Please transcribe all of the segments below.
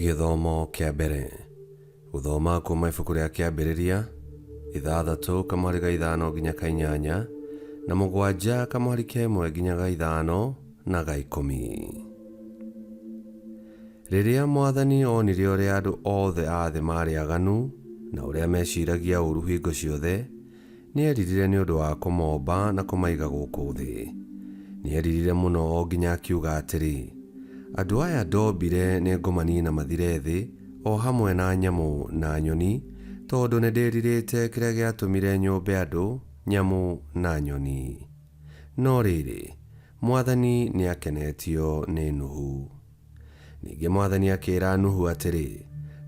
Gĩthomo kĩa mbere. Gũthoma kuma ibuku rĩa kĩambĩrĩria 6:5 nginya 8 na 7:1 nginya 5 na 10. Rĩrĩa Mwathani onire ũrĩa andũ othe a thĩ marĩ aganu na ũrĩa meciragia ũũru hingo ciothe, nĩeririre nĩ ũndũ wa kũmomba na kũmaiga gũkũ thĩ. Nĩeririre mũno o nginya akiuga atĩrĩ, andũ aya ndombire nĩ ngũmanina mathire thĩ o hamwe na nyamũ na nyoni, tondũ nĩndĩrirĩte kĩrĩa gĩatũmire nyũmbe andũ, nyamũ na nyoni. No rĩrĩ, Mwathani nĩakenetio nĩ Nuhu. Ningĩ Mwathani akĩĩra Nuhu atĩrĩ,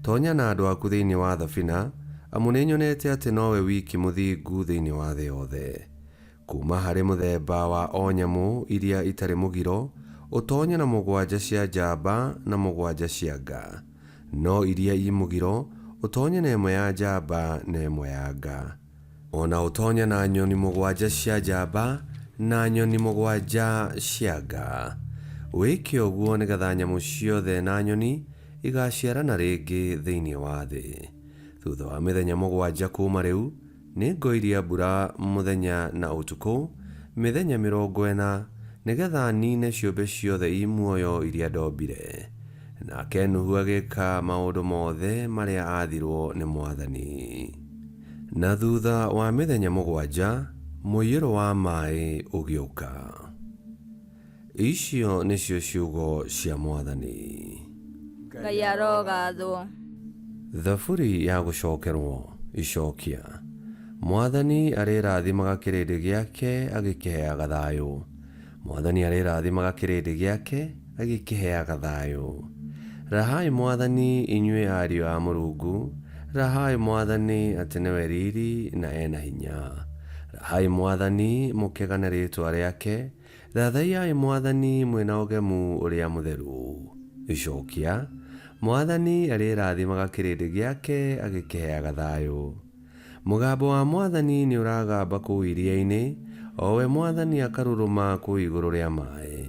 tonya na andũ aku thĩinĩ wa thabina, amu nĩnyonete atĩ nowe wiki mũthingu thĩinĩ wa thĩ yothe. Kuma harĩ mũthemba wa o nyamũ iria itarĩ mũgiro, ũtonye na 7 cia njamba na 7 cia nga, no iria i mũgiro ũtonye na 1 ya njamba na 1 ya nga. Ona ũtonye na nyoni 7 cia njamba na nyoni 7 cia nga. Wĩke ũguo nĩgetha nyamũ ciothe na nyoni igaciarana rĩngĩ thĩinĩ wa thĩ. Thutha wa mĩthenya 7 kuma rĩu, nĩngoiria mbura mũthenya na ũtukũ, mĩthenya 40, nĩgetha nine ciũmbe ciothe i muoyo iria ndombire. Nake Nuhu agĩka maũndũ mothe marĩa aathirwo nĩ Mwathani. Na thutha wa mĩthenya 7, mũiyũro wa maaĩ ũgĩũka. Icio nĩcio ciugo cia Mwathani. Ngai arogathwo. Thaburi ya gũcokerwo icokia. Mwathani arĩrathimaga kĩrĩndĩ gĩake agĩkĩheaga thayũ. Mwathani arĩrathimaga kĩrĩndĩ gĩake agĩkĩheaga thayũ. Rahai Mwathani inyuĩ ariũ a Mũrungu, rahai Mwathani atĩ nĩwe riri na ena hinya. Rahai Mwathani mũkĩgane rĩĩtwa rĩake, thathaiyai Mwathani mwĩna ũgemu ũrĩa mũtheru. Icokia. Mwathani arĩrathimaga kĩrĩndĩ gĩake agĩkĩheaga thayũ. Mũgambo wa Mwathani nĩ ũragamba kũu iria-inĩ, o we Mwathani akaruruma kũu igũrũ rĩa maaĩ.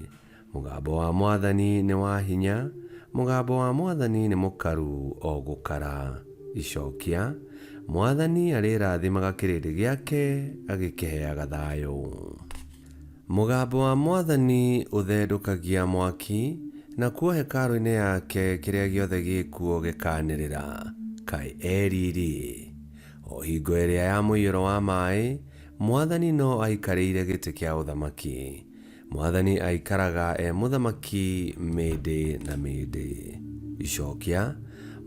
Mũgambo wa Mwathani nĩ wa hinya, mũgambo wa Mwathani nĩ mũkaru o gũkara. Icokia. Mwathani arĩrathimaga kĩrĩndĩ gĩake agĩkĩheaga thayũ. Mũgambo wa Mwathani ũthendũkagia mwaki, nakuo hekarũ-inĩ yake kĩrĩa gĩothe gĩkuo gĩkanĩrĩra. Kaĩ eriri. O hingo ĩrĩa ya mũiyũro wa maaĩ, Mwathani no aikarĩire gĩtĩ kĩa ũthamaki. Mwathani aikaraga mũthamaki mĩndĩ na mĩndĩ. Icokia.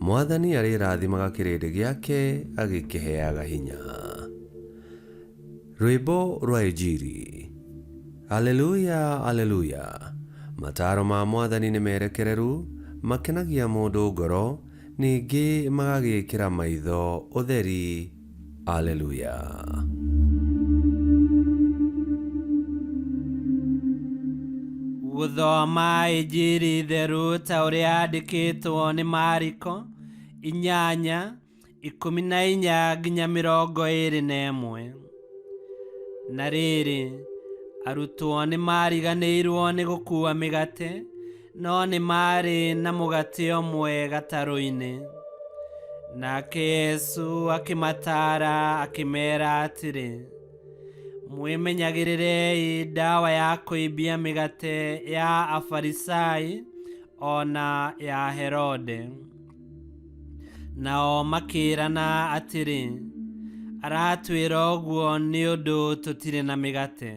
Mwathani arĩrathimaga kĩrĩndĩ gĩake agĩkĩheaga hinya. Rwĩmbo rwa Injiri. Aleluya, aleluya. Mataro ma Mwathani nĩ merekereru, makenagia mũndũ ngoro, ningĩ magagĩkĩra maitho ũtheri. Aleluya. Gũthoma Injiri theru ta ũrĩa yandĩkĩtwo nĩ Mariko 8:14 nginya 21. Na rĩrĩ, arutwo nĩ mariganĩirwo nĩ gũkua mĩgate, no nĩ marĩ na mũgate ũmwe gatarũ-inĩ. Nake Yesu akĩmataara akĩmeera atĩrĩ, mwĩmenyagĩrĩrei ndawa ya kũimbia mĩgate ya Afarisai ona ya Herode. Nao makĩĩrana atĩrĩ, aratwĩra ũguo nĩ ũndũ tũtirĩ na mĩgate.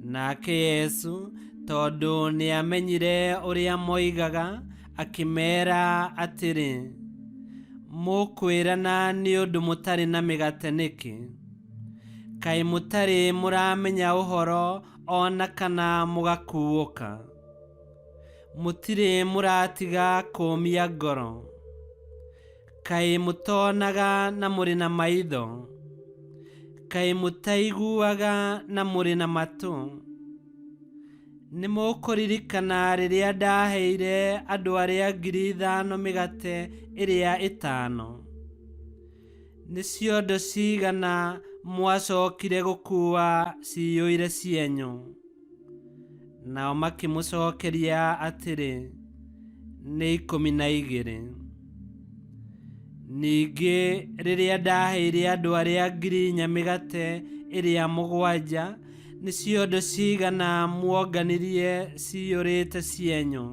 Nake Yesu, tondũ nĩamenyire ũrĩa moigaga, akĩmeera atĩrĩ, mũkwĩrana nĩ ũndũ mũtarĩ na mĩgate nĩkĩ? Kaĩ mũtarĩ mũramenya ũhoro ona kana mũgakuũka? Mũtirĩ mũratiga kũũmia ngoro? Kaĩ mũtonaga na mũrĩ na maitho? Kaĩ mũtaiguaga na mũrĩ na matũ? Nĩ mũkũririkana rĩrĩa ndaheire andũ arĩa 5,000 mĩgate ĩrĩa 5? Nĩ ciondo cigana mwacokire gũkuua ciyũire cienyũ? Nao makĩmũcokeria atĩrĩ, nĩ 12. Ningĩ rĩrĩa ndaheire andũ arĩa 4,000 mĩgate ĩrĩa 7, nĩ ciondo cigana muonganirie ciyũrĩte cienyũ?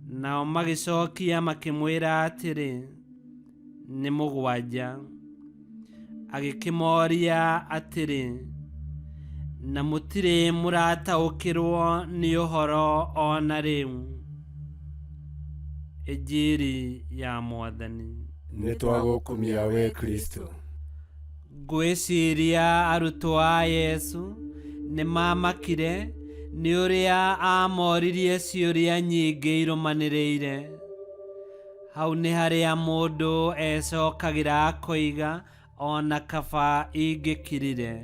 Nao magĩcokia makĩmwĩra atĩrĩ, nĩ 7. Agĩkĩmoria atĩrĩ, na mũtirĩ mũrataũkĩrwo nĩ ũhoro ona rĩu? Injiri ya Mwathani. Nĩ twagũkumia we Kristo. Ngwĩciria arutwo a Yesu nĩ mamakire nĩ ũrĩa amoririe ciũria nyingĩ irũmanĩrĩire. Hau nĩ harĩa mũndũ ecokagĩra akoiga ona kaba ingĩkirire.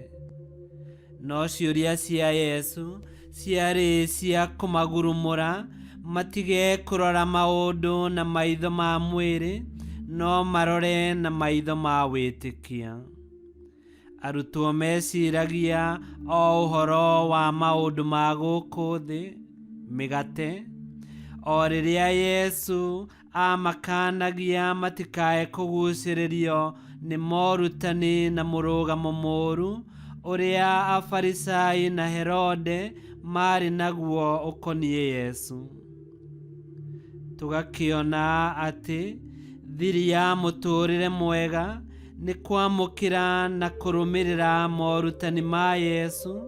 No ciũria cia Yesu ciarĩ cia kũmagurumũra matige kũrora maũndũ na maitho ma mwĩrĩ, no marore na maitho ma wĩtĩkia. Arutwo meciragia o ũhoro wa maũndũ ma gũkũ thĩ, mĩgate, o rĩrĩa Yesu amakanagia matikae kũgucĩrĩrio nĩ morutani na mũrũgamo mũũru ũrĩa Afarisai na Herode marĩ naguo ũkoniĩ Yesu. Tũgakĩona atĩ thiri ya mũtũũrĩre mwega nĩ kwamũkĩra na kũrũmĩrĩra morutani ma Yesu,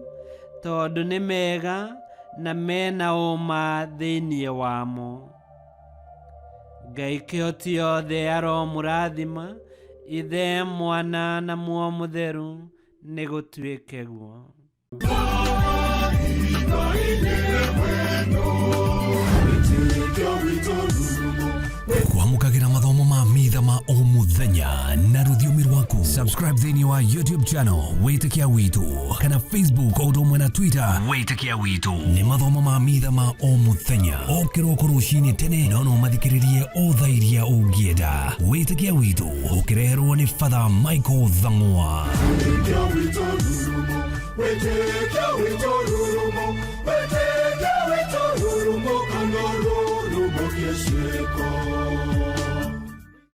tondũ nĩ mega na mena ũma thĩinĩ wamo. Ngai kĩhoti yothe aromũrathima, Ithe, Mwana na Muoyo Mũtheru, nĩ gũtuĩke guo. Kwamũkagĩra mathomo ma mitha ma o mũthenya na rũthiomi rwaku. Subscribe thĩinĩ wa YouTube channel Wĩtĩkia Witũ, kana Facebook o ũndũ ũmwe na Twitter Wĩtĩkia Witũ. Nĩ mathomo ma mitha ma o mũthenya, o kĩroko rũcinĩ tene, no mathikĩrĩrie o thaa iria ũngĩenda. Wĩtĩkia Witũ ũkĩreherwo nĩ Father Michael Thang'wa. Wĩtĩkia Witũ rurumo, Wĩtĩkia Witũ rurumo, Wĩtĩkia Witũ rurumo, kana rurumo kĩciko.